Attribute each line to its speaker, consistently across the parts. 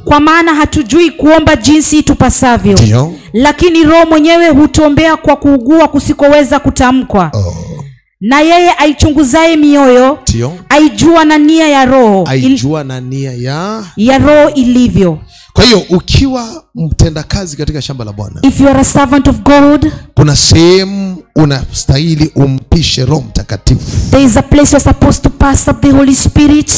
Speaker 1: Kwa maana hatujui kuomba jinsi tupasavyo.
Speaker 2: Ndio.
Speaker 1: Lakini Roho mwenyewe hutuombea kwa kuugua kusikoweza kutamkwa. Na yeye aichunguzaye mioyo, aijua na nia ya Roho,
Speaker 2: aijua na nia
Speaker 1: ya Roho ilivyo.
Speaker 2: Kwa hiyo ukiwa mtendakazi katika shamba la Bwana,
Speaker 1: if you are a servant of God,
Speaker 2: kuna sehemu unastahili umpishe Roho Mtakatifu.
Speaker 1: There is a place you're supposed to pass up the Holy Spirit.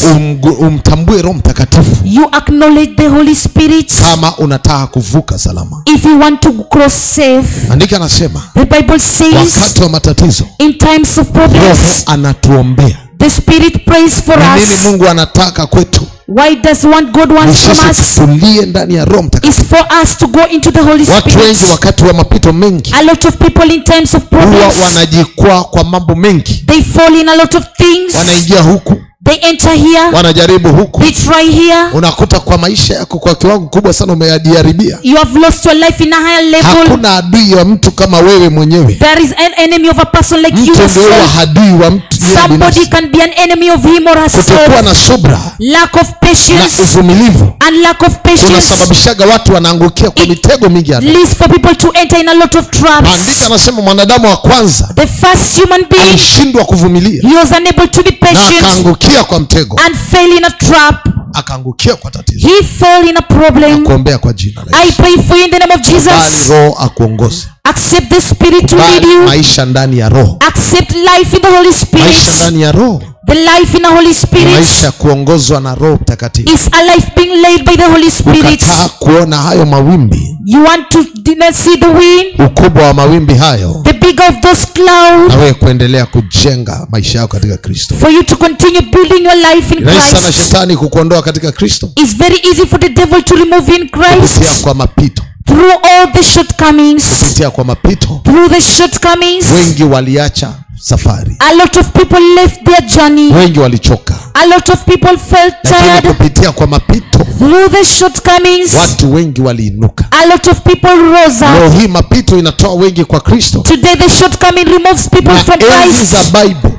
Speaker 2: Umtambue Roho Mtakatifu.
Speaker 1: You acknowledge the Holy Spirit.
Speaker 2: Kama unataka kuvuka salama.
Speaker 1: If you want to cross safe.
Speaker 2: Andika anasema,
Speaker 1: the Bible says,
Speaker 2: wakati wa matatizo,
Speaker 1: in times of problems,
Speaker 2: Roho anatuombea.
Speaker 1: The Spirit prays for us.
Speaker 2: Nini Mungu anataka kwetu?
Speaker 1: Why does God want from us?
Speaker 2: Tulie ndani ya Roho Mtakatifu.
Speaker 1: Is for us to go into the Holy Spirit.
Speaker 2: Watu wengi wakati wa mapito mengi,
Speaker 1: a lot of people in times of problems,
Speaker 2: wanajikwaa kwa mambo mengi.
Speaker 1: They fall in a lot of things.
Speaker 2: Wanaingia huku,
Speaker 1: they enter here,
Speaker 2: wanajaribu huku,
Speaker 1: they try here.
Speaker 2: Unakuta kwa maisha yako kwa kiwango kubwa sana umeyaharibia.
Speaker 1: You have lost your life in a higher level.
Speaker 2: Hakuna adui wa mtu kama wewe mwenyewe.
Speaker 1: There is an enemy of a person like you.
Speaker 2: Adui wa mtu.
Speaker 1: Somebody can be an enemy of him or herself.
Speaker 2: Kutokuwa na subra,
Speaker 1: lack of patience,
Speaker 2: na uvumilivu,
Speaker 1: and lack of patience,
Speaker 2: kunasababishaga watu wanaangukia kwa mitego mingi hapa.
Speaker 1: Leads for people to enter in a lot of traps.
Speaker 2: Andika anasema mwanadamu wa kwanza,
Speaker 1: the first human being,
Speaker 2: alishindwa kuvumilia.
Speaker 1: He was unable to be patient.
Speaker 2: Na akaangukia kwa mtego.
Speaker 1: And fell in a trap.
Speaker 2: Akaangukia kwa tatizo.
Speaker 1: He fell in a problem.
Speaker 2: Nakuombea kwa jina la Yesu.
Speaker 1: I pray for you in the name of Jesus.
Speaker 2: Roho akuongoze.
Speaker 1: Accept the Spirit to lead you.
Speaker 2: Maisha ndani ya Roho.
Speaker 1: Accept life in the Holy Spirit.
Speaker 2: Maisha ndani ya Roho.
Speaker 1: The life in the Holy Spirit.
Speaker 2: Maisha kuongozwa na Roho Mtakatifu.
Speaker 1: Is a life being led by the Holy Spirit.
Speaker 2: Ukataka kuona hayo mawimbi.
Speaker 1: You want to see the wind.
Speaker 2: Ukubwa wa mawimbi hayo.
Speaker 1: The bigger of those clouds.
Speaker 2: Na wewe kuendelea kujenga maisha yako katika Kristo.
Speaker 1: For you to continue building your life in Christ.
Speaker 2: Rahisi sana shetani kukuondoa katika Kristo.
Speaker 1: It's very easy for the devil to remove in Christ.
Speaker 2: Kupitia kwa mapito.
Speaker 1: Through all the shortcomings.
Speaker 2: Kupitia kwa mapito.
Speaker 1: Through the shortcomings.
Speaker 2: Wengi waliacha safari.
Speaker 1: A lot of people left their journey.
Speaker 2: Wengi walichoka.
Speaker 1: A lot of people felt tired.
Speaker 2: Kupitia kwa mapito,
Speaker 1: through the shortcomings,
Speaker 2: watu wengi waliinuka.
Speaker 1: A lot of people rose up.
Speaker 2: Leo hii mapito inatoa wengi kwa Kristo.
Speaker 1: Today the shortcoming removes people from Christ.
Speaker 2: Enzi za Bible,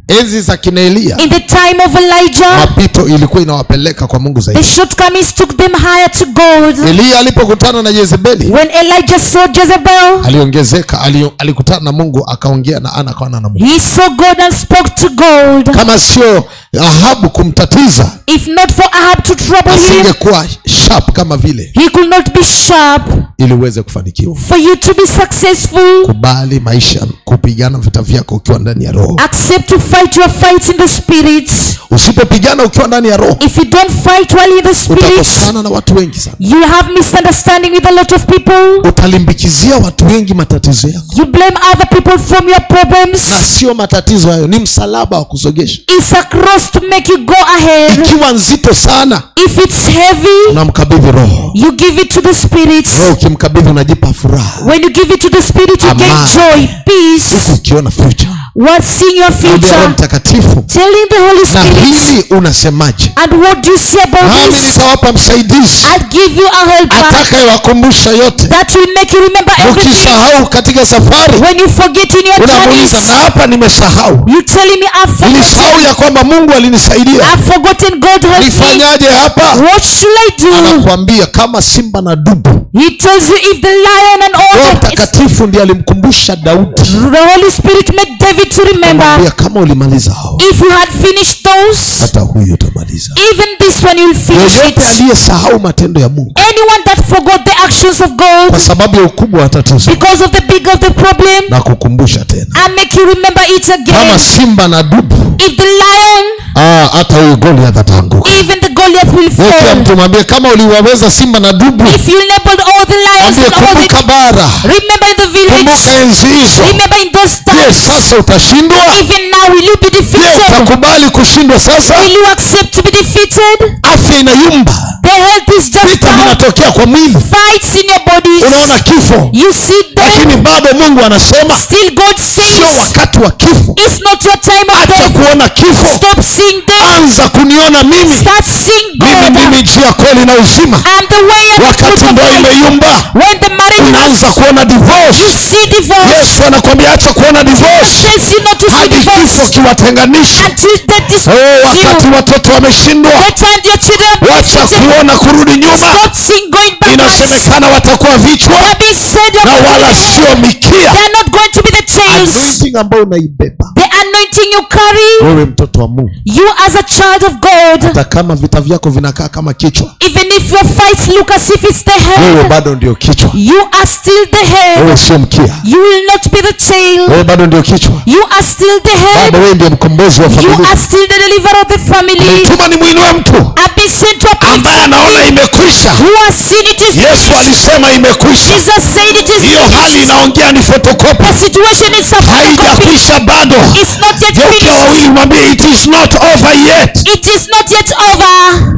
Speaker 2: enzi za kina Elia,
Speaker 1: in the time of Elijah,
Speaker 2: mapito ilikuwa inawapeleka kwa Mungu zaidi.
Speaker 1: The shortcomings took them higher to God.
Speaker 2: Elia alipokutana na Jezebeli,
Speaker 1: when Elijah saw Jezebel,
Speaker 2: aliongezeka, alikutana na Mungu, akaongea na ana kwa ana na Mungu.
Speaker 1: He saw God and spoke to God.
Speaker 2: Kama sio Ahabu kumtatiza,
Speaker 1: if not for Ahab to trouble him,
Speaker 2: asingekuwa sharp kama vile.
Speaker 1: He could not be sharp.
Speaker 2: Ili uweze kufanikiwa.
Speaker 1: For you to be successful,
Speaker 2: kubali maisha, kupigana vita vyako ukiwa ndani ya Roho.
Speaker 1: Accept to fight your fights in the Spirit.
Speaker 2: Usipopigana ukiwa ndani ya Roho,
Speaker 1: if you don't fight while in the Spirit,
Speaker 2: utakosana na watu wengi sana.
Speaker 1: You'll have misunderstanding with a lot of people.
Speaker 2: Utalimbikizia watu wengi matatizo yako.
Speaker 1: You blame other people from your problems.
Speaker 2: Na sio matatizo hayo, ni msalaba wa kusogesha.
Speaker 1: It's a cross to make you go ahead.
Speaker 2: Ikiwa nzito sana,
Speaker 1: if it's heavy,
Speaker 2: unamkabidhi Roho.
Speaker 1: You give it to the Spirit.
Speaker 2: Roho ukimkabidhi unajipa furaha.
Speaker 1: When you give it to the Spirit, you get joy, peace.
Speaker 2: Ukiona future.
Speaker 1: What's in your future?
Speaker 2: Mtakatifu.
Speaker 1: Telling the Holy Spirit.
Speaker 2: Na hili unasemaje?
Speaker 1: And what do you say about this?
Speaker 2: Nitawapa msaidizi.
Speaker 1: I'll give you a helper.
Speaker 2: Atakayewakumbusha yote.
Speaker 1: That will make you remember everything.
Speaker 2: Ukisahau katika safari,
Speaker 1: when you forget in your journeys,
Speaker 2: na hapa nimesahau.
Speaker 1: You telling me I've forgotten.
Speaker 2: Nilisahau ya kwamba Mungu alinisaidia.
Speaker 1: I've forgotten God helped me.
Speaker 2: Nifanyaje hapa?
Speaker 1: What should I do?
Speaker 2: Anakuambia kama simba na dubu.
Speaker 1: He tells you if the lion and all
Speaker 2: that. Mtakatifu ndiye alimkumbusha Daudi.
Speaker 1: The Holy Spirit made David to remember.
Speaker 2: Kama ulimaliza hao.
Speaker 1: If you had finished those,
Speaker 2: hata huyo utamaliza.
Speaker 1: Even this one you'll finish it.
Speaker 2: Yeyote aliyesahau matendo ya Mungu.
Speaker 1: Anyone that forgot the actions of God.
Speaker 2: Kwa sababu ya ukubwa wa tatizo.
Speaker 1: Because of the big of the problem.
Speaker 2: Na kukumbusha tena.
Speaker 1: And make you remember it again.
Speaker 2: Kama simba na dubu.
Speaker 1: If the lion.
Speaker 2: Hata huyo Goliath ataanguka.
Speaker 1: Even the Goliath will fall.
Speaker 2: Wote mtumwambie kama uliwaweza simba na dubu.
Speaker 1: If you enabled all the lions and all the
Speaker 2: bara.
Speaker 1: Remember in the village.
Speaker 2: Kumbuka enzi hizo.
Speaker 1: Remember in those times.
Speaker 2: Sasa utashindwa.
Speaker 1: Even now will you be defeated?
Speaker 2: Utakubali kushindwa sasa?
Speaker 1: Will you accept to be defeated?
Speaker 2: Afya inayumba.
Speaker 1: The health is just down.
Speaker 2: Vinatokea kwa mwili.
Speaker 1: Fights in your bodies.
Speaker 2: Unaona kifo.
Speaker 1: You see death.
Speaker 2: Lakini bado Mungu anasema.
Speaker 1: Still God says.
Speaker 2: Sio wakati wa kifo.
Speaker 1: It's not your time of death.
Speaker 2: Acha kuona kifo.
Speaker 1: Stop seeing death.
Speaker 2: Anza kuniona mimi.
Speaker 1: Start seeing God.
Speaker 2: Mimi ndimi njia, kweli na uzima.
Speaker 1: I'm the way and the truth.
Speaker 2: Wakati ndoa imeyumba.
Speaker 1: When the marriage
Speaker 2: unaanza unaanza kuona divorce.
Speaker 1: You see divorce.
Speaker 2: Yesu anakuambia acha kuona divorce.
Speaker 1: Tells you not to see divorce.
Speaker 2: Kifo kiwatenganisha.
Speaker 1: Until death is
Speaker 2: wakati watoto wameshindwa, wacha kuona kurudi nyuma. Inasemekana watakuwa vichwa na wala sio mikia.
Speaker 1: They are not going to be the tails.
Speaker 2: Anointing ambayo unaibeba,
Speaker 1: the anointing you carry,
Speaker 2: wewe mtoto wa Mungu,
Speaker 1: you as a child of God,
Speaker 2: hata kama vita vyako vinakaa kama kichwa,
Speaker 1: even if your fights look as if it's the head,
Speaker 2: wewe bado ndio kichwa.
Speaker 1: You are still the head.
Speaker 2: Wewe sio mkia.
Speaker 1: You will not be the tail.
Speaker 2: Wewe bado ndio kichwa.
Speaker 1: You are still the head.
Speaker 2: Bado wewe ndiye mkombozi wa familia.
Speaker 1: You are still the deliverer of the family.
Speaker 2: Tuma ni muinue mtu
Speaker 1: I've sent to a person
Speaker 2: ambaye anaona imekwisha.
Speaker 1: Who has seen it is
Speaker 2: Yesu alisema imekwisha.
Speaker 1: Jesus said it is.
Speaker 2: Hiyo hali inaongea ni photocopy.
Speaker 1: The situation is a photocopy.
Speaker 2: Haijakwisha bado.
Speaker 1: It's not yet finished.
Speaker 2: Wawili mwambie it is not over yet.
Speaker 1: It is not yet over.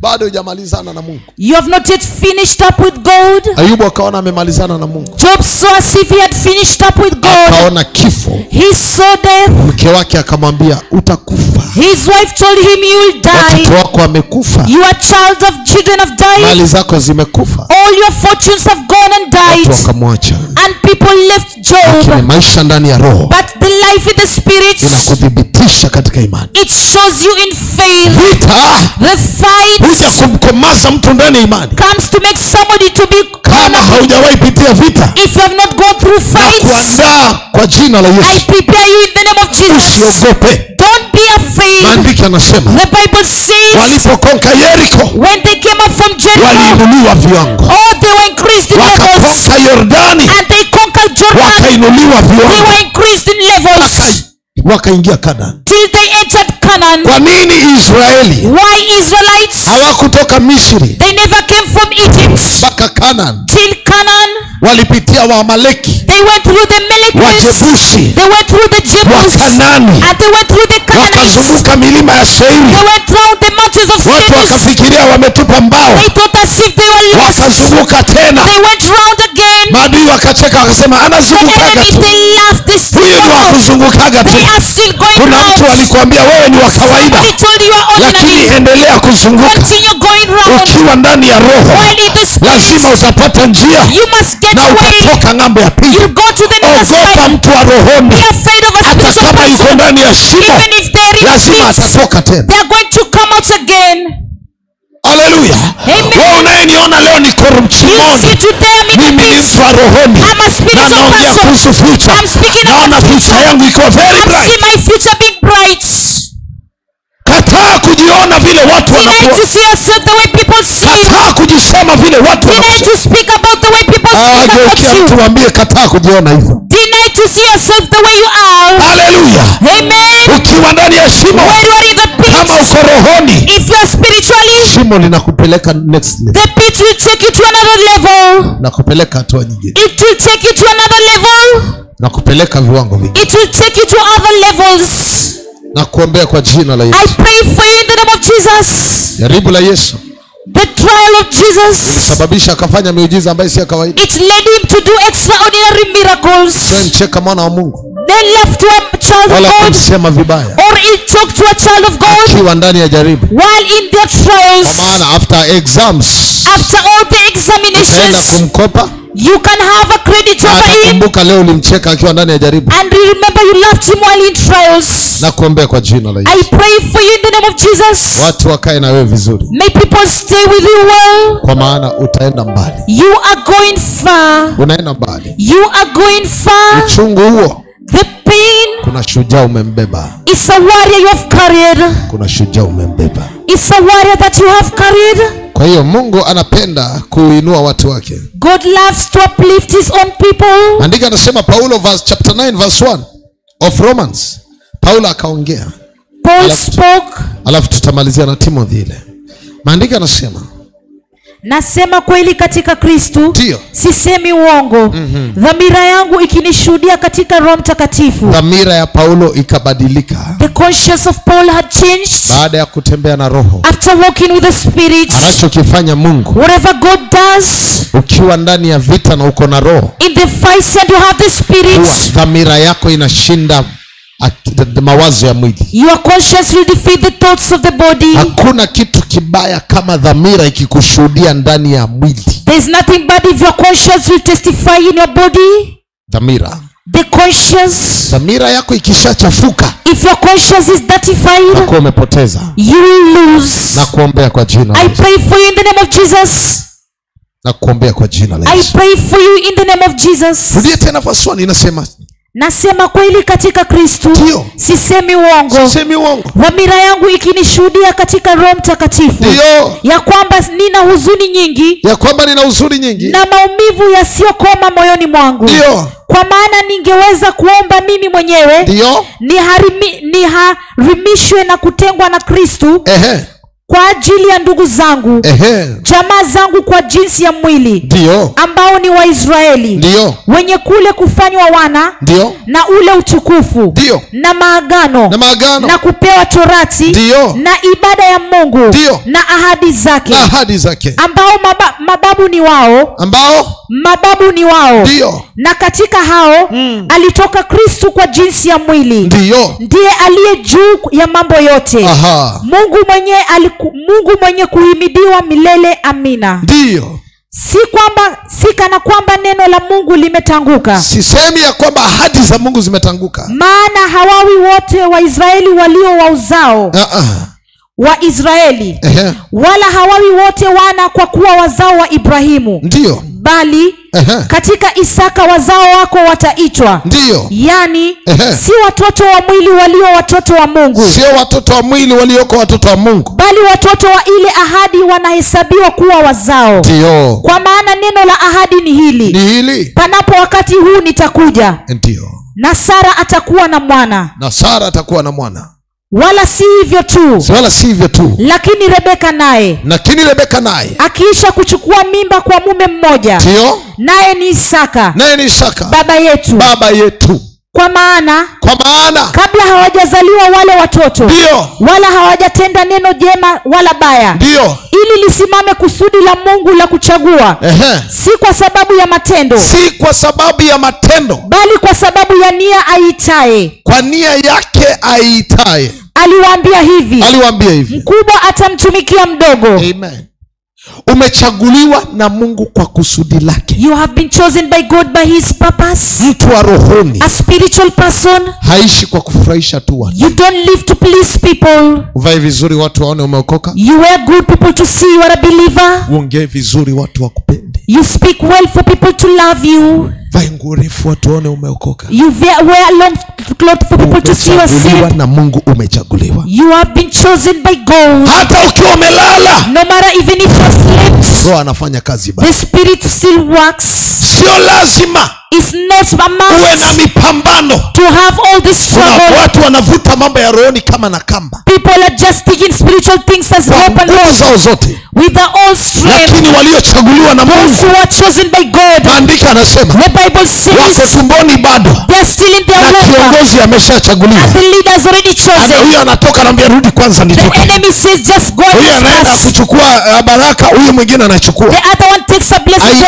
Speaker 2: Bado hujamalizana na Mungu.
Speaker 1: You have not yet finished up with God.
Speaker 2: Ayubu akaona amemalizana na Mungu.
Speaker 1: Job saw as if he had finished up with God.
Speaker 2: Akaona kifo.
Speaker 1: He saw death.
Speaker 2: Mke wake akamwambia utakufa.
Speaker 1: His wife told him you will die.
Speaker 2: Watoto wako wamekufa.
Speaker 1: You are child of children have died.
Speaker 2: Mali zako zimekufa.
Speaker 1: All your fortunes have gone and died.
Speaker 2: Watu wakamwacha.
Speaker 1: And people left Job.
Speaker 2: Lakini maisha ndani ya roho,
Speaker 1: but the life in the spirit,
Speaker 2: inakudhibitisha katika imani.
Speaker 1: It shows you in faith.
Speaker 2: Vita,
Speaker 1: the fight,
Speaker 2: huja kumkomaza mtu ndani ya imani,
Speaker 1: comes to make somebody to be.
Speaker 2: Kama haujawahi pitia vita,
Speaker 1: if you have not gone through fights,
Speaker 2: kuandaa kwa jina la Yesu,
Speaker 1: I prepare you in the name of Jesus.
Speaker 2: Usiogope.
Speaker 1: Don't be afraid.
Speaker 2: Maandiko yanasema,
Speaker 1: the Bible says,
Speaker 2: walipokonka Yeriko,
Speaker 1: when they came up from Jericho,
Speaker 2: waliinuliwa viwango.
Speaker 1: Oh, they were increased in levels.
Speaker 2: Wakakonka Yordani,
Speaker 1: and they conquered Jordan.
Speaker 2: Wakainuliwa viwango.
Speaker 1: They were increased in levels.
Speaker 2: Wakaingia Canaan.
Speaker 1: Till they entered Canaan.
Speaker 2: Kwa nini Israeli?
Speaker 1: Why Israelites?
Speaker 2: Hawakutoka Misri.
Speaker 1: They never came from Egypt.
Speaker 2: Mpaka Canaan.
Speaker 1: Till Canaan.
Speaker 2: Walipitia Waamaleki.
Speaker 1: They went through the Amalekites.
Speaker 2: Wajebusi.
Speaker 1: They went through the Jebusi.
Speaker 2: Wakanani.
Speaker 1: And they went through the Canaanites.
Speaker 2: Wakazunguka milima ya Seiri.
Speaker 1: They went round the mountains of Seir.
Speaker 2: Watu wakafikiria wametupa mbao.
Speaker 1: They thought as if they were lost.
Speaker 2: Wakazunguka tena.
Speaker 1: They went round again.
Speaker 2: Maadui wakacheka wakasema anazungukaga tu.
Speaker 1: They laughed. They still
Speaker 2: huyu ni wakuzungukaga tu.
Speaker 1: They are still going round.
Speaker 2: Kuna mtu alikwambia wewe ni wa kawaida.
Speaker 1: He told you are ordinary.
Speaker 2: Lakini endelea kuzunguka.
Speaker 1: Continue going round.
Speaker 2: Ukiwa ndani ya roho,
Speaker 1: while in the spirit,
Speaker 2: lazima utapata njia.
Speaker 1: You must get
Speaker 2: na utatoka ng'ambo ya pili.
Speaker 1: You go to the next side.
Speaker 2: Ogopa mtu wa rohoni.
Speaker 1: Be afraid of a
Speaker 2: hata kama yuko ndani ya shimo,
Speaker 1: even if they're in
Speaker 2: lazima atatoka tena.
Speaker 1: They are going to come out again.
Speaker 2: Haleluya. Wewe unayeniona leo ni korumchimoni. Mimi ni mtu wa rohoni. Na naongea kuhusu future. Naona future yangu iko very bright.
Speaker 1: I see my future being bright.
Speaker 2: Kataa kujiona vile watu wanakuona. Kataa kujisema vile watu wanakuona. Tuambie kataa kujiona hivyo.
Speaker 1: Deny to see yourself the way you are.
Speaker 2: Hallelujah.
Speaker 1: Amen.
Speaker 2: Ukiwa ndani ya shimo, kama uko rohoni,
Speaker 1: if you are spiritually,
Speaker 2: shimo linakupeleka next level.
Speaker 1: The pit will take you to another level.
Speaker 2: Nakupeleka hatua nyingine.
Speaker 1: It will take you to another level.
Speaker 2: Nakupeleka viwango vingi.
Speaker 1: It will take you to other levels.
Speaker 2: Na kuombea kwa jina la Yesu.
Speaker 1: I pray for you in the name of Jesus.
Speaker 2: Jaribu la Yesu,
Speaker 1: the trial of Jesus,
Speaker 2: sababisha akafanya miujiza ambayo si ya kawaida.
Speaker 1: It led him to do extraordinary miracles.
Speaker 2: Cheka mwana wa Mungu.
Speaker 1: Then left to a child of God.
Speaker 2: Kumsema vibaya.
Speaker 1: Or he talked to a child of God.
Speaker 2: Akiwa ndani ya jaribu.
Speaker 1: While in their trials.
Speaker 2: Kwa maana after exams,
Speaker 1: after all the examinations,
Speaker 2: kumkopa,
Speaker 1: you can have a credit over him.
Speaker 2: Kumbuka leo ulimcheka akiwa ndani ya jaribu.
Speaker 1: And remember you laughed him while in trials.
Speaker 2: Na kuombea kwa jina la Yesu.
Speaker 1: I pray for you in the name of Jesus.
Speaker 2: Watu wakae na wewe vizuri.
Speaker 1: May people stay with you well.
Speaker 2: Kwa maana utaenda mbali.
Speaker 1: You are going far.
Speaker 2: Unaenda mbali.
Speaker 1: You are going far.
Speaker 2: Uchungu huo,
Speaker 1: the pain,
Speaker 2: kuna shujaa umembeba.
Speaker 1: It's a warrior you have carried.
Speaker 2: Kuna shujaa umembeba.
Speaker 1: It's a warrior that you have carried.
Speaker 2: Kwa hiyo Mungu anapenda kuinua watu wake.
Speaker 1: God loves to uplift his own people.
Speaker 2: Andika anasema Paulo chapter 9 verse 1 of Romans. Paulo akaongea.
Speaker 1: Paul spoke.
Speaker 2: Alafu tutamalizia na Timothy ile. Maandiko anasema,
Speaker 1: nasema kweli katika Kristo, sisemi uongo. Dhamira yangu ikinishuhudia katika Roho Mtakatifu.
Speaker 2: Dhamira ya Paulo ikabadilika.
Speaker 1: The conscience of Paul had changed.
Speaker 2: Baada ya kutembea na Roho.
Speaker 1: After walking with the Spirit.
Speaker 2: Anachokifanya Mungu.
Speaker 1: Whatever God does.
Speaker 2: Ukiwa ndani ya vita na uko na Roho.
Speaker 1: In the fight and you have the Spirit.
Speaker 2: Dhamira yako inashinda mawazo ya mwili.
Speaker 1: Your conscience will defeat the thoughts of the body.
Speaker 2: Hakuna kitu kibaya kama dhamira ikikushuhudia ndani ya mwili.
Speaker 1: There is nothing bad if your conscience will testify in your body.
Speaker 2: Dhamira.
Speaker 1: The conscience.
Speaker 2: Dhamira yako ikishachafuka,
Speaker 1: if your conscience is dirtified,
Speaker 2: uko umepoteza.
Speaker 1: You will lose.
Speaker 2: Na kuombea kwa jina la
Speaker 1: I pray for you in the name of Jesus.
Speaker 2: Na kuombea kwa jina la
Speaker 1: Yesu. I pray for you in the name of Jesus.
Speaker 2: Rudia tena verse 1 inasema,
Speaker 1: nasema kweli katika Kristo, sisemi uongo.
Speaker 2: Sisemi uongo.
Speaker 1: Dhamira yangu ikinishuhudia katika Roho Mtakatifu ya kwamba nina huzuni nyingi,
Speaker 2: na
Speaker 1: maumivu yasiyokoma moyoni mwangu.
Speaker 2: Ndio.
Speaker 1: Kwa maana ningeweza kuomba mimi mwenyewe niharimishwe na kutengwa na Kristo kwa ajili ya ndugu zangu, jamaa zangu kwa jinsi ya mwili,
Speaker 2: ndio,
Speaker 1: ambao ni Waisraeli,
Speaker 2: ndio,
Speaker 1: wenye kule kufanywa wana,
Speaker 2: ndio,
Speaker 1: na ule utukufu,
Speaker 2: ndio,
Speaker 1: na maagano,
Speaker 2: na
Speaker 1: kupewa torati,
Speaker 2: ndio,
Speaker 1: na ibada ya Mungu,
Speaker 2: ndio,
Speaker 1: na ahadi zake, ambao mababu ni wao,
Speaker 2: ndio,
Speaker 1: na katika hao alitoka Kristo kwa jinsi ya mwili,
Speaker 2: ndio,
Speaker 1: ndiye aliye juu ya mambo yote.
Speaker 2: Aha.
Speaker 1: Mungu mwenye kuhimidiwa milele. Amina.
Speaker 2: Ndio.
Speaker 1: Si kana kwamba neno la Mungu limetanguka.
Speaker 2: Sisemi ya kwamba ahadi za Mungu zimetanguka.
Speaker 1: Maana hawawi wote Waisraeli walio wa uzao wa Israeli, wala hawawi wote wana kwa kuwa wazao wa Ibrahimu.
Speaker 2: Ndio.
Speaker 1: Bali katika Isaka wazao wako wataitwa.
Speaker 2: Ndio.
Speaker 1: Yani si watoto wa mwili walio watoto wa Mungu.
Speaker 2: Sio watoto wa mwili walioko watoto wa Mungu,
Speaker 1: bali watoto wa ile ahadi wanahesabiwa kuwa wazao.
Speaker 2: Ndio.
Speaker 1: Kwa maana neno la ahadi ni hili. Panapo wakati huu nitakuja.
Speaker 2: Ndio.
Speaker 1: Na Sara atakuwa na mwana. Wala si hivyo tu. Lakini Rebeka naye akiisha kuchukua mimba kwa mume mmoja, naye ni Isaka baba yetu. Kwa maana kabla hawajazaliwa wale watoto, ndio, wala hawajatenda neno jema wala baya,
Speaker 2: ndio,
Speaker 1: ili lisimame kusudi la Mungu la kuchagua, si kwa sababu ya matendo, bali kwa sababu ya nia aitaye.
Speaker 2: Kwa nia yake aitaye.
Speaker 1: Aliwaambia hivi, mkubwa atamtumikia mdogo.
Speaker 2: Amen. Umechaguliwa na Mungu kwa kusudi lake.
Speaker 1: You have been chosen by God by his purpose.
Speaker 2: Mtu wa rohoni,
Speaker 1: a spiritual person,
Speaker 2: haishi kwa kufurahisha tu watu.
Speaker 1: You don't live to please people.
Speaker 2: Uvae vizuri watu waone umeokoka.
Speaker 1: You wear good people to see you are a believer.
Speaker 2: Uongee vizuri watu wakupende.
Speaker 1: You speak well for people to love you.
Speaker 2: Vae nguo refu watu waone umeokoka.
Speaker 1: You wear long clothes for people to see you are saved.
Speaker 2: Na Mungu umechaguliwa.
Speaker 1: You have been chosen by God.
Speaker 2: Hata ukiwa umelala,
Speaker 1: no matter even if you slept,
Speaker 2: Roho anafanya kazi bado.
Speaker 1: The Spirit still works.
Speaker 2: Sio lazima
Speaker 1: it's not a must
Speaker 2: uwe na mipambano
Speaker 1: to have all this struggle.
Speaker 2: Watu wanavuta mambo ya rohoni kama na kamba.
Speaker 1: People are just taking spiritual things as rope and rope with their own strength.
Speaker 2: Lakini waliochaguliwa na Mungu,
Speaker 1: those who are chosen by God,
Speaker 2: maandiko anasema
Speaker 1: the Bible says
Speaker 2: wako tumboni bado,
Speaker 1: they are still in their
Speaker 2: womb, kiongozi ameshachaguliwa,
Speaker 1: and the leader is already chosen.
Speaker 2: Huyo anatoka anambia rudi kwanza nitoke.
Speaker 1: The enemy says just go.
Speaker 2: Huyo anaenda kuchukua baraka, huyo mwingine anachukua.
Speaker 1: The other one takes a blessing.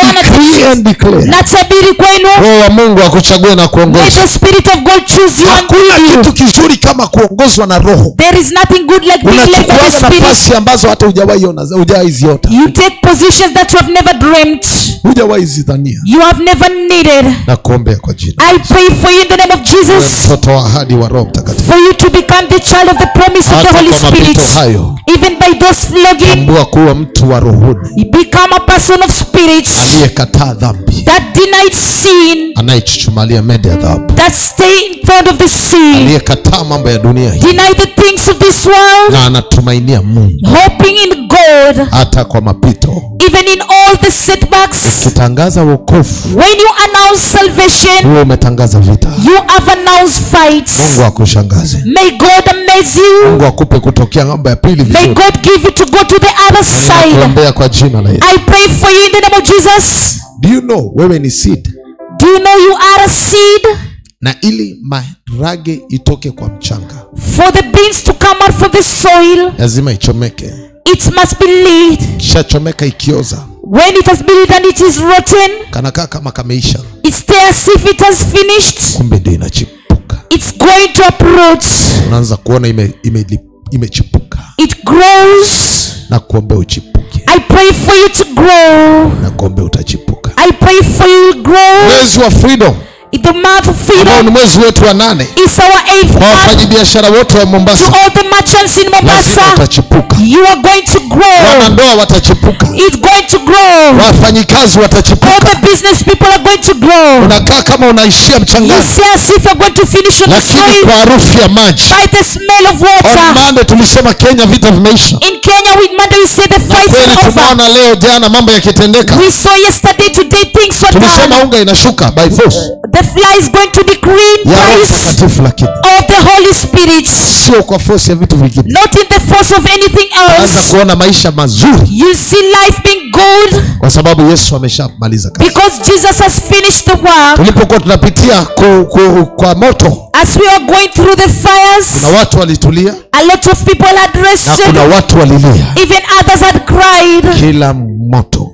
Speaker 1: Natabiri kwenu,
Speaker 2: Roho wa Mungu akuchague na kuongoza.
Speaker 1: May the Spirit of God choose you.
Speaker 2: Hakuna kitu kizuri kama kuongozwa na Roho.
Speaker 1: There is nothing good like being led by the Spirit.
Speaker 2: Nafasi ambazo hata hujawahi ziota.
Speaker 1: You take positions that you have never dreamt.
Speaker 2: Hujawahi zidhania.
Speaker 1: You have never needed.
Speaker 2: Na kuombea kwa jina.
Speaker 1: I pray for you in the name of Jesus.
Speaker 2: Mtoto wa ahadi wa Roho Mtakatifu.
Speaker 1: For you to become the child of the promise of the Holy Spirit. Even by those flogging.
Speaker 2: Tambua kuwa mtu wa rohoni.
Speaker 1: You become a person of spirit.
Speaker 2: Aliyekataa dhambi.
Speaker 1: That denied sin.
Speaker 2: Anayechuchumalia mede ya dhahabu.
Speaker 1: That stay in front of the sea.
Speaker 2: Aliyekataa mambo ya dunia hii.
Speaker 1: Deny the things of this world.
Speaker 2: Na anatumainia Mungu.
Speaker 1: Hoping in God.
Speaker 2: Hata kwa mapito.
Speaker 1: Even in all the setbacks.
Speaker 2: Kitangaza wokovu.
Speaker 1: When you announce salvation,
Speaker 2: wewe umetangaza vita.
Speaker 1: You have announced fights.
Speaker 2: Mungu akushangaze.
Speaker 1: May God amaze you.
Speaker 2: Mungu akupe kutokea ng'ambo ya pili vizuri.
Speaker 1: May God give you to go to the other side.
Speaker 2: Nakuombea kwa jina la Yesu.
Speaker 1: I pray for you in the name of Jesus.
Speaker 2: Do you know wewe ni seed?
Speaker 1: Do you know you are a seed?
Speaker 2: Na ili maharage itoke kwa mchanga,
Speaker 1: for the beans to come out from the soil,
Speaker 2: lazima ichomeke.
Speaker 1: It must be lit.
Speaker 2: Kisha chomeka ikioza,
Speaker 1: When it has been eaten and it is rotten,
Speaker 2: kanakaa kama kameisha.
Speaker 1: It's there as if it has finished.
Speaker 2: Kumbe ndio inachipuka.
Speaker 1: It's going to uproot.
Speaker 2: Unaanza kuona imechipuka.
Speaker 1: It grows.
Speaker 2: Na kuombe uchipuke.
Speaker 1: I pray for you to grow.
Speaker 2: Na kuombe utachipuka.
Speaker 1: I pray for you to grow.
Speaker 2: Mwezi wa freedom.
Speaker 1: In the month of freedom,
Speaker 2: ni mwezi wetu wa 8.
Speaker 1: It's our 8th month.
Speaker 2: Wafanyabiashara wote wa Mombasa,
Speaker 1: to all the merchants in Mombasa, you are going to grow.
Speaker 2: Wanandoa watachipuka.
Speaker 1: It's going to grow.
Speaker 2: Wafanyikazi watachipuka.
Speaker 1: All the business people are going to grow.
Speaker 2: Unakaa kama unaishia mchangani.
Speaker 1: You see as if you're going to finish on the soil.
Speaker 2: Lakini kwa harufu ya maji.
Speaker 1: By the smell of water.
Speaker 2: On Monday tulisema Kenya vita vimeisha.
Speaker 1: In Kenya with Monday we say the fight is over.
Speaker 2: Tunaona leo jana mambo yakitendeka.
Speaker 1: We saw yesterday, today things were done.
Speaker 2: Tulisema unga inashuka by force.
Speaker 1: The fly is going to decrease price of the Holy Spirit.
Speaker 2: Sio kwa force ya vitu vingine.
Speaker 1: Not in the force of anything else.
Speaker 2: Anza kuona maisha mazuri.
Speaker 1: You see life being good.
Speaker 2: Kwa sababu Yesu ameshamaliza kazi.
Speaker 1: Because Jesus has finished the work.
Speaker 2: Tulipokuwa tunapitia kwa moto.
Speaker 1: As we are going through the fires.
Speaker 2: Na watu walitulia.
Speaker 1: A lot of people had rested.
Speaker 2: Na kuna watu walilia.
Speaker 1: Even others had cried.
Speaker 2: Kila moto.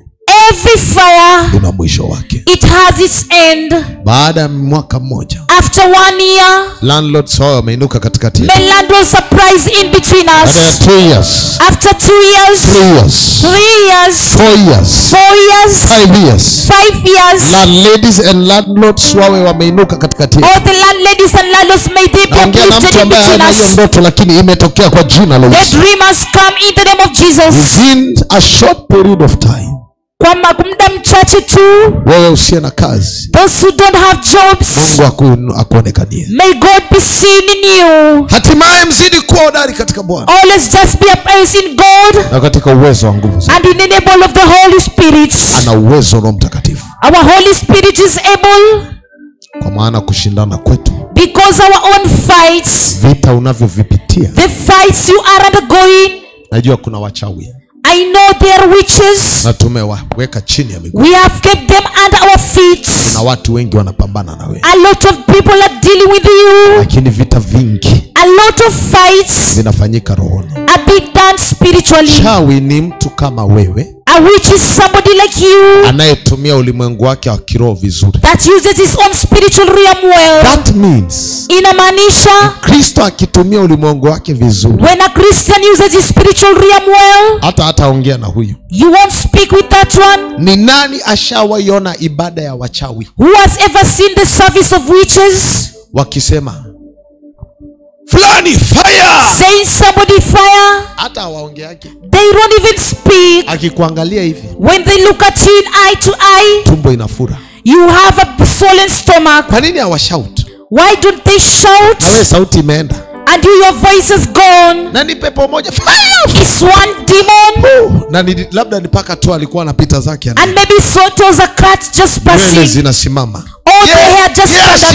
Speaker 1: Every fire,
Speaker 2: una mwisho wake.
Speaker 1: It has its end.
Speaker 2: Baada ya mwaka mmoja,
Speaker 1: after 1 year,
Speaker 2: landlords hao wameinuka katikati.
Speaker 1: May landlords surprise in between us.
Speaker 2: 2 years.
Speaker 1: After 2 years,
Speaker 2: 3 years,
Speaker 1: 3 years,
Speaker 2: 4 years,
Speaker 1: 4 years,
Speaker 2: 5 years,
Speaker 1: 5 years.
Speaker 2: Landladies and landlords wawe wameinuka katikati.
Speaker 1: All the landladies and landlords may they be uplifted in between us.
Speaker 2: Hiyo ndoto lakini imetokea kwa jina la Yesu.
Speaker 1: The dream has come in the name of Jesus.
Speaker 2: Within a short period of time.
Speaker 1: Kwa muda mchache tu,
Speaker 2: wewe usiye na kazi,
Speaker 1: those who don't have jobs,
Speaker 2: Mungu akuonekanie.
Speaker 1: May God be seen in you.
Speaker 2: Hatimaye mzidi kuwa hodari katika Bwana.
Speaker 1: Always just be upraised in God.
Speaker 2: Na katika uwezo wa nguvu zake.
Speaker 1: And in the name of the Holy Spirit.
Speaker 2: Ana uwezo Roho Mtakatifu.
Speaker 1: Our Holy Spirit is able.
Speaker 2: Kwa maana kushindana kwetu,
Speaker 1: because our own fights,
Speaker 2: vita unavyovipitia,
Speaker 1: the fights you are undergoing,
Speaker 2: najua kuna wachawi.
Speaker 1: I know they are witches.
Speaker 2: Na tumewaweka chini ya miguu.
Speaker 1: We have kept them under our feet.
Speaker 2: Na watu wengi wanapambana na wewe.
Speaker 1: A lot of people are dealing with you.
Speaker 2: Lakini vita vingi,
Speaker 1: a lot of fights,
Speaker 2: vinafanyika rohoni.
Speaker 1: Are being done spiritually.
Speaker 2: Chawi ni mtu kama wewe.
Speaker 1: A witch is somebody like you.
Speaker 2: Anayetumia ulimwengu wake wa kiroho vizuri.
Speaker 1: That uses his own spiritual realm well.
Speaker 2: That means,
Speaker 1: inamaanisha,
Speaker 2: Kristo akitumia ulimwengu wake vizuri.
Speaker 1: When a Christian uses his spiritual realm well,
Speaker 2: hataongea na huyo.
Speaker 1: You won't speak with that one.
Speaker 2: Ni nani ashawaiona ibada ya wachawi?
Speaker 1: Who has ever seen the service of witches?
Speaker 2: Wakisema Flani fire.
Speaker 1: Saying somebody fire.
Speaker 2: Hata hawaongeaje.
Speaker 1: They don't even speak.
Speaker 2: Akikuangalia hivi,
Speaker 1: when they look at you in eye to eye,
Speaker 2: tumbo inafura.
Speaker 1: You have a swollen stomach.
Speaker 2: Kwa nini hawashout?
Speaker 1: Why don't they shout?
Speaker 2: Na wewe sauti imeenda.
Speaker 1: And your voice is gone.
Speaker 2: Na ni pepo moja fire.
Speaker 1: It's one demon.
Speaker 2: Na labda ni paka tu alikuwa anapita zake.
Speaker 1: And maybe so it was a cat just passing.
Speaker 2: Nywele zinasimama.
Speaker 1: All the hair just
Speaker 2: stands up.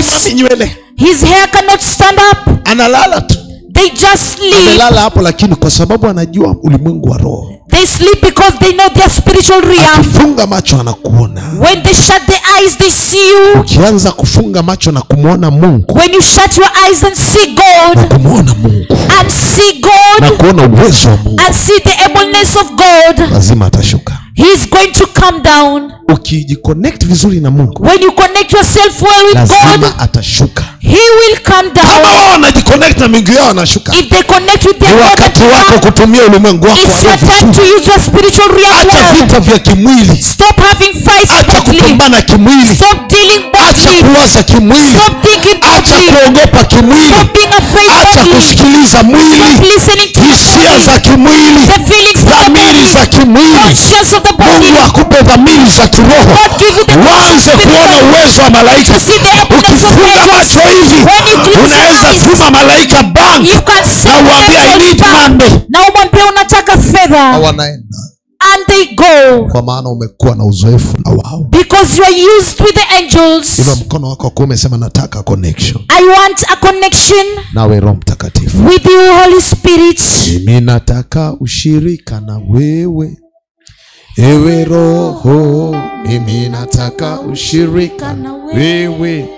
Speaker 1: His hair cannot stand up.
Speaker 2: Analala tu.
Speaker 1: They just sleep.
Speaker 2: Analala hapo lakini kwa sababu anajua ulimwengu wa roho.
Speaker 1: They sleep because they know their spiritual realm.
Speaker 2: Akifunga macho anakuona.
Speaker 1: When they shut their eyes they see you.
Speaker 2: Ukianza kufunga macho na kumuona Mungu.
Speaker 1: When you shut your eyes and see God.
Speaker 2: Na kumuona Mungu.
Speaker 1: And see God.
Speaker 2: Na kuona uwezo wa Mungu.
Speaker 1: And see the ableness of God.
Speaker 2: Lazima atashuka.
Speaker 1: He is going to come down.
Speaker 2: Ukijiconnect vizuri na Mungu,
Speaker 1: when you connect yourself well with
Speaker 2: lazima
Speaker 1: God,
Speaker 2: atashuka.
Speaker 1: He will come down.
Speaker 2: Kama wao wanajiconnect na Mungu yao anashuka.
Speaker 1: If they connect with their God,
Speaker 2: wakati wako kutumia ulimwengu wako.
Speaker 1: It's your time to use your spiritual realm.
Speaker 2: Acha vita vya kimwili.
Speaker 1: Stop having fights.
Speaker 2: Acha kupambana kimwili.
Speaker 1: Stop dealing badly.
Speaker 2: Acha kuwaza kimwili.
Speaker 1: Stop thinking badly.
Speaker 2: Acha kuogopa kimwili.
Speaker 1: Stop being afraid badly.
Speaker 2: Acha kusikiliza mwili.
Speaker 1: Stop listening to
Speaker 2: hisia za kimwili.
Speaker 1: The feelings of the body.
Speaker 2: Dhamiri za kimwili.
Speaker 1: Conscience of the body.
Speaker 2: Mungu akupe dhamiri za kiroho. Waanze kuona uwezo wa malaika. Ukifunga macho hivi, unaweza tuma malaika bang. Na uambie I need money.
Speaker 1: Na umwambie unataka fedha.
Speaker 2: Wanaenda.
Speaker 1: And they go.
Speaker 2: Kwa maana umekuwa na uzoefu na wao.
Speaker 1: Because you are used with the angels.
Speaker 2: Inua mkono wako kwa umesema nataka connection.
Speaker 1: I want a connection.
Speaker 2: Nawe Roho Mtakatifu.
Speaker 1: With you Holy Spirit.
Speaker 2: Mimi nataka ushirika na wewe. Ewe Roho, mimi nataka ushirika na wewe.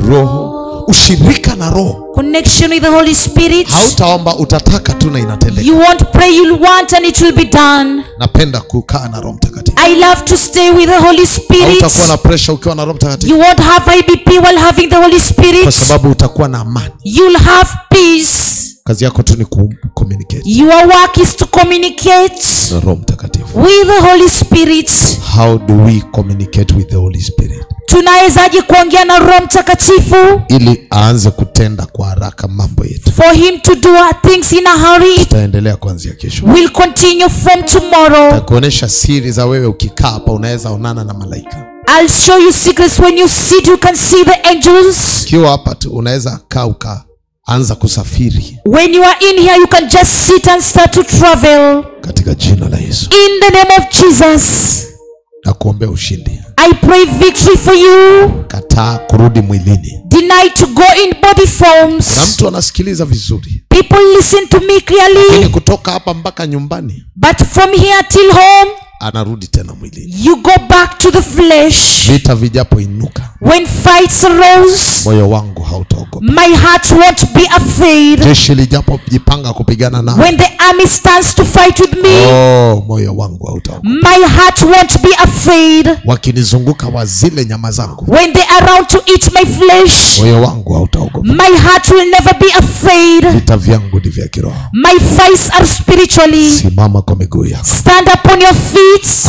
Speaker 2: Roho, ushirika na Roho.
Speaker 1: Connection with the Holy Spirit.
Speaker 2: Hautaomba, utataka tu na inatendeka.
Speaker 1: You won't pray, you'll want and it will be done.
Speaker 2: Napenda kukaa na Roho Mtakatifu.
Speaker 1: I love to stay with the Holy Spirit.
Speaker 2: Hautakuwa na pressure ukiwa na Roho Mtakatifu.
Speaker 1: You won't have IBP while having the Holy Spirit.
Speaker 2: Kwa sababu utakuwa na amani.
Speaker 1: You'll have peace.
Speaker 2: Kazi yako tu ni communicate.
Speaker 1: Your work is to communicate
Speaker 2: na Roho Mtakatifu.
Speaker 1: With the Holy Spirit.
Speaker 2: How do we communicate with the Holy Spirit?
Speaker 1: Tunawezaje kuongea na Roho Mtakatifu
Speaker 2: ili aanze kutenda kwa haraka mambo yetu?
Speaker 1: For him to do things in a hurry.
Speaker 2: Tutaendelea kuanzia kesho.
Speaker 1: We'll continue from tomorrow.
Speaker 2: Nitakuonesha siri za wewe ukikaa hapa unaweza onana na malaika.
Speaker 1: I'll show you secrets. When you sit you can see the angels.
Speaker 2: Kiwa hapa tu unaweza kaa anza kusafiri.
Speaker 1: When you are in here you can just sit and start to travel.
Speaker 2: Katika jina la Yesu.
Speaker 1: In the name of Jesus.
Speaker 2: Nakuombea ushindi.
Speaker 1: I pray victory for you.
Speaker 2: Kataa kurudi mwilini.
Speaker 1: Deny to go in body forms.
Speaker 2: Na mtu anasikiliza vizuri.
Speaker 1: People listen to me clearly.
Speaker 2: Lakini kutoka hapa mpaka nyumbani.
Speaker 1: But from here till home.
Speaker 2: Anarudi tena mwilini.
Speaker 1: You go back to the flesh.
Speaker 2: Vita vijapo inuka.
Speaker 1: When fights arose.
Speaker 2: Moyo wangu hautaogopa.
Speaker 1: My heart won't be afraid.
Speaker 2: Jeshi lijapo jipanga kupigana na.
Speaker 1: When the army stands to fight with me.
Speaker 2: Moyo wangu hautaogopa.
Speaker 1: My heart won't be afraid.
Speaker 2: Wakinizunguka wazile nyama zangu.
Speaker 1: When they are around to eat my flesh.
Speaker 2: Moyo wangu hautaogopa.
Speaker 1: My heart will never be afraid.
Speaker 2: Vita vyangu ni vya kiroho.
Speaker 1: My fights are spiritually.
Speaker 2: Simama kwa miguu yako.
Speaker 1: Stand upon your feet.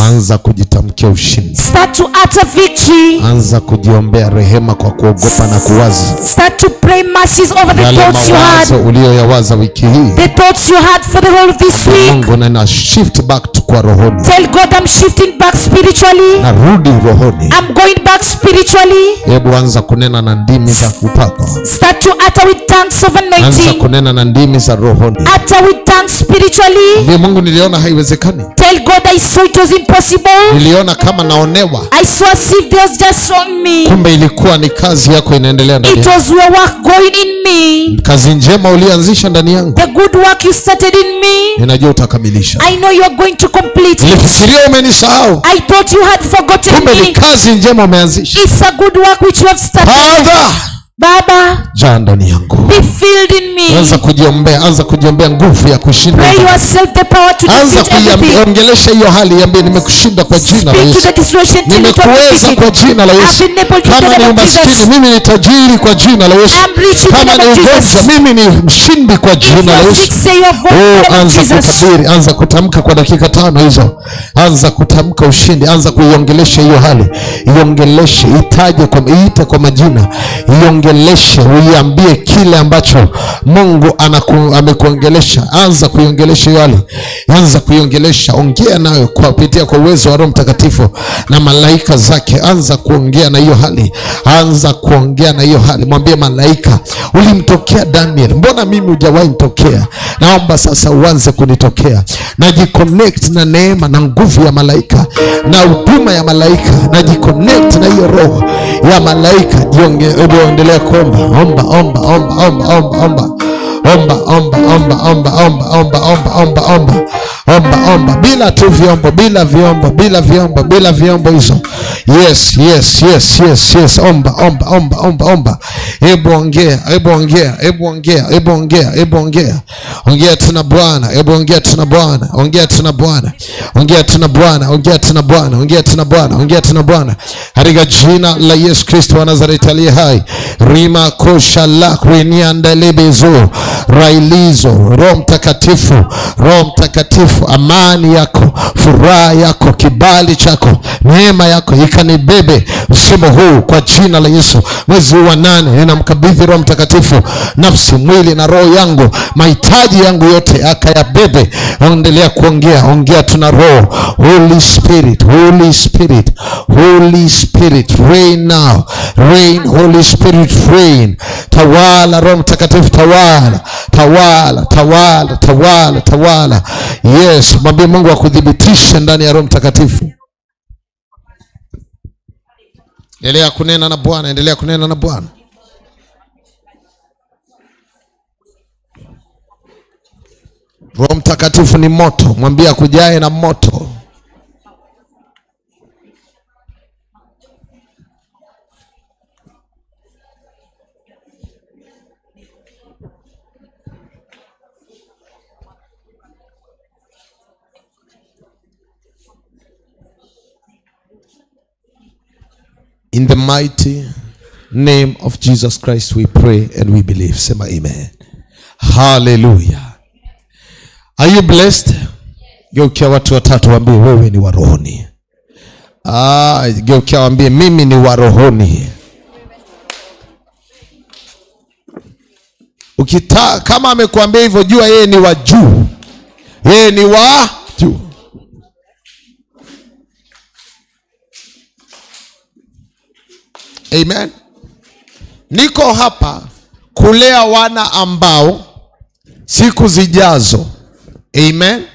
Speaker 2: Anza kujitamkia ushindi.
Speaker 1: Start to utter victory.
Speaker 2: Anza kujiombea rehema kwa kuogopa na kuwaza.
Speaker 1: Start to pray mercies over the thoughts you had.
Speaker 2: Uliyoyawaza wiki hii.
Speaker 1: The thoughts you had for the whole of this week.
Speaker 2: Mungu na shift back to kwa rohoni.
Speaker 1: Tell God I'm shifting back spiritually.
Speaker 2: Narudi rohoni.
Speaker 1: I'm going back spiritually.
Speaker 2: Hebu anza kunena na ndimi za kupaka.
Speaker 1: Start to utter with tongues of anointing.
Speaker 2: Anza kunena na ndimi za rohoni.
Speaker 1: Utter with tongues spiritually.
Speaker 2: Ndiye Mungu niliona haiwezekani.
Speaker 1: Tell God I saw it was impossible.
Speaker 2: Niliona kama naonewa.
Speaker 1: I saw as if they was just showing me.
Speaker 2: Kumbe ilikuwa ni kazi yako inaendelea ndani.
Speaker 1: It was your work going in me.
Speaker 2: Kazi njema ulianzisha ndani yangu.
Speaker 1: The good work you started in me.
Speaker 2: Ninajua utakamilisha.
Speaker 1: I know you are going to complete it.
Speaker 2: Nilifikiria umenisahau.
Speaker 1: I thought you had forgotten me.
Speaker 2: Kumbe ni kazi njema umeanzisha.
Speaker 1: It's a good work which you have started.
Speaker 2: Father,
Speaker 1: Baba,
Speaker 2: jaa ndani yangu.
Speaker 1: be filled in me.
Speaker 2: Anza kujiombea nguvu ya kushinda.
Speaker 1: Pray yourself the power to defeat everything.
Speaker 2: Ongelesha hiyo hali, ambie nimekushinda kwa jina la Yesu. Nimekuweza kwa jina la Yesu. Kama ni umaskini, mimi ni tajiri kwa jina la Yesu. Kama ni ugonjwa, mimi ni mshindi kwa jina la Yesu. Anza kutabiri, anza kutamka kwa dakika 5 hizo. Anza kutamka ushindi, anza kuiongelesha hiyo hali. Iongeleshe, iite kwa majina. Iongeleshe, uiambie kile ambacho Mungu amekuongelesha. Anza kuiongelesha hiyo hali. Anza kuiongelesha, ongea nayo kupitia kwa uwezo wa Roho Mtakatifu na malaika zake. Anza kuongea na hiyo hali. Anza kuongea na hiyo hali. Mwambie malaika, ulimtokea Daniel, mbona mimi hujawahi nitokea? Naomba sasa uanze kunitokea. Najiconnect na neema na nguvu ya malaika na huduma ya malaika. Najiconnect na hiyo roho ya malaika. Endelea kuomba. Omba bila tu vyombo, bila vyombo hizo. Yes. Omba. Hebu ongea. Ongea tuna Bwana. Ongea tuna Bwana. Katika jina la Yesu Kristo wa Nazareti aliye hai. Rima kosha la kwenianda lebezo. Railizo. Roho Mtakatifu, amani yako, furaha yako, kibali chako, neema yako ikanibebe msimu huu kwa jina la Yesu. Mwezi wa 8 ninamkabidhi Roho Mtakatifu nafsi, mwili na roho yangu, mahitaji yangu yote akayabebe. Endelea ongea tuna roho. Holy Spirit, reign now. Holy Spirit, reign. Tawala Roho Mtakatifu, tawala. Yes, mwambie Mungu akudhibitishe ndani ya Roho Mtakatifu. Endelea kunena na Bwana. Roho Mtakatifu ni moto, mwambie akujae na moto. In the mighty name of Jesus Christ we pray and we believe. Sema amen. Hallelujah. Are you blessed? Geukia watu watatu waambie wewe ni wa rohoni. Geukia waambie mimi ni wa rohoni. Kama amekuambia hivyo, jua yeye ni wa juu. Yeye ni wa juu. Amen. Niko hapa kulea wana ambao siku zijazo, amen,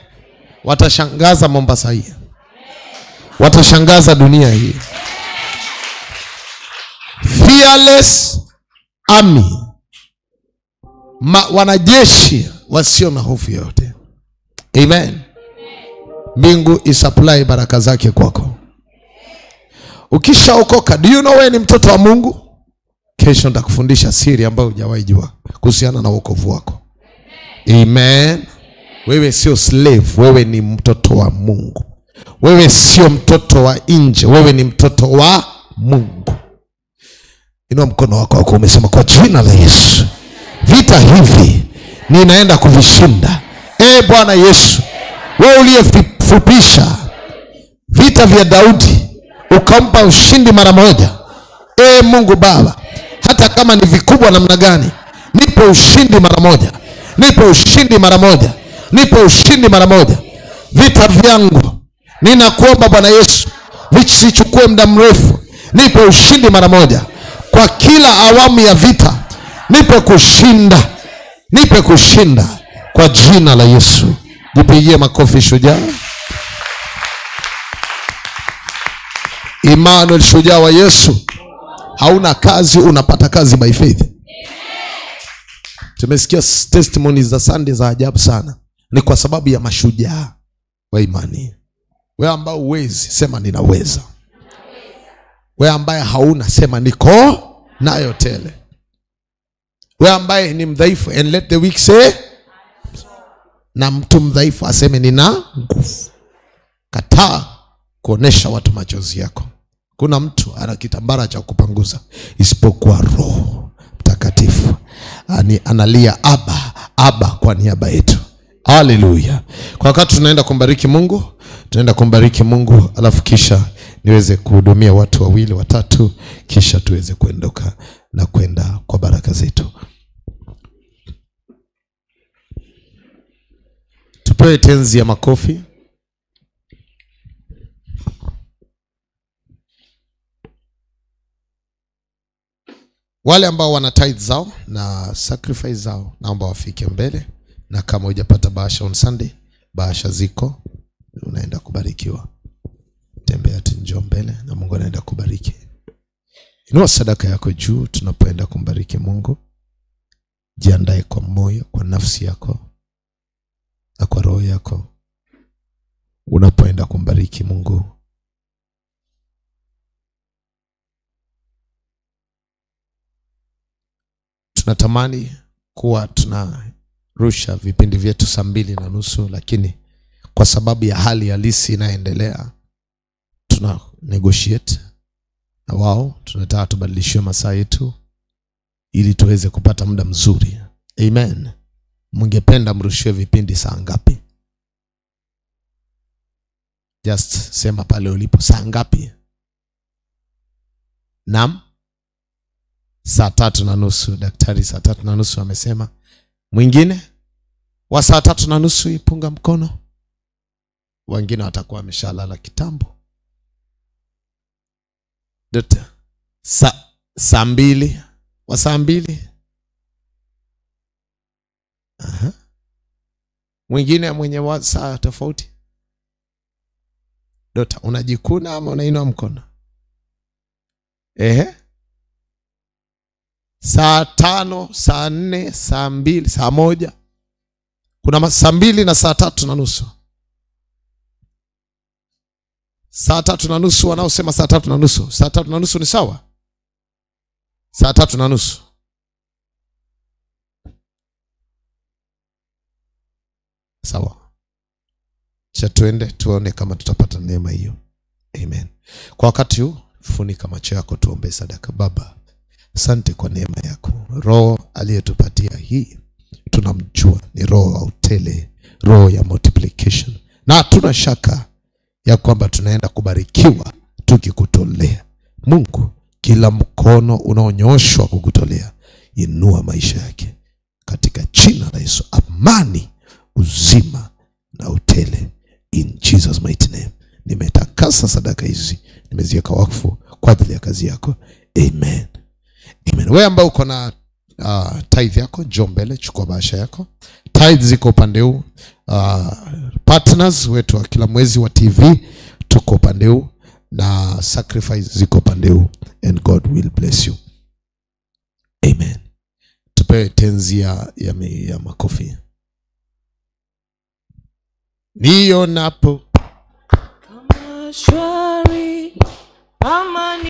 Speaker 2: watashangaza Mombasa hii. Watashangaza dunia hii. Fearless army. Wanajeshi wasio na hofu yote. Amen. Mbingu isupply baraka zake kwako. Ukishaokoka, do you know wewe ni mtoto wa Mungu? Kesho nitakufundisha siri ambayo hujawahi jua kuhusiana na wokovu wako. Amen. Wewe sio slave, wewe ni mtoto wa Mungu. Wewe sio mtoto wa nje, wewe ni mtoto wa Mungu. Inua mkono wako wako umesema kwa jina la Yesu, vita hivi ninaenda kuvishinda. Bwana Yesu, wewe uliyefupisha vita vya Daudi ukampa ushindi mara moja. Mungu Baba, hata kama ni vikubwa namna gani, nipe ushindi mara moja. Nipe ushindi mara moja. Nipe ushindi mara moja. Vita vyangu ninakuomba Bwana Yesu visichukue muda mrefu. Nipe ushindi mara moja. Kwa kila awamu ya vita nipe kushinda. Nipe kushinda kwa jina la Yesu. Jipigie makofi shujaa. Emmanuel, shujaa wa Yesu. Hauna kazi, unapata kazi by faith. Tumesikia testimonies za Sunday za ajabu sana. Ni kwa sababu ya mashujaa wa imani. Wewe ambao uwezi, sema ninaweza. Wewe ambaye hauna, sema niko nayo tele. Wewe ambaye ni mdhaifu, and let the weak say, na mtu mdhaifu aseme nina nguvu. Kataa kuonesha watu machozi yako. Kuna mtu ana kitambara cha kupanguza isipokuwa Roho Mtakatifu. Analia aba kwa niaba yetu. Hallelujah. Kwa wakati tunaenda kumbariki Mungu, alafu kisha niweze kuhudumia watu wawili watatu, kisha tuweze kuondoka na kwenda kwa baraka zetu. Tupewe tenzi ya makofi. Wale ambao wana tithe zao na sacrifice zao, naomba wafike mbele. Na kama hujapata bahasha on Sunday, bahasha ziko, unaenda kubarikiwa. Tembea tu, njoo mbele na Mungu anaenda kubariki. Inua sadaka yako juu tunapoenda kumbariki Mungu. Jiandae kwa moyo, kwa nafsi yako na kwa roho yako unapoenda kumbariki Mungu. Tunatamani kuwa tunarusha vipindi vyetu 2:30, lakini kwa sababu ya hali halisi inaendelea, tuna negotiate na wao. Tunataka tubadilishwe masaa yetu ili tuweze kupata muda mzuri. Amen. Mungependa mrushiwe vipindi saa ngapi? Just sema pale ulipo, saa ngapi? Naam. Saa 3:30. Daktari saa 3:30 amesema. Mwingine wa saa 3:30 ipunga mkono. Wengine watakuwa wameshalala kitambo. Dota saa 2, wa saa 2. Mwingine mwenye wa saa tofauti. Dota, unajikuna ama unainua mkono? Saa 5, saa 4, saa 2, saa 1. Kuna saa 2 na saa 3:30. Saa 3:30 wanaosema saa 3:30. Saa 3:30 ni sawa? Saa 3:30. Sawa. Cha tuende tuone kama tutapata neema hiyo. Amen. Kwa wakati huu Funika macho yako, tuombe sadaka. Baba, asante kwa neema yako. Roho aliyetupatia hii tunamjua ni roho ya utele, roho ya multiplication, na hatuna shaka ya kwamba tunaenda kubarikiwa tukikutolea. Mungu, kila mkono unaonyoshwa kukutolea, inua maisha yake katika jina la Yesu. Amani, uzima na utele, in Jesus mighty name. Nimetakasa sadaka hizi, nimeziweka wakfu kwa ajili ya kazi yako. Amen. Amen. Wewe ambao uko na tithe yako, njoo mbele, chukua bahasha yako. Tithe ziko upande huu. Partners wetu wa kila mwezi wa TV tuko upande huu, na sacrifice ziko upande huu, and God will bless you. Amen. Tupewe tenzi ya makofi. Nionapo kama shwari, amani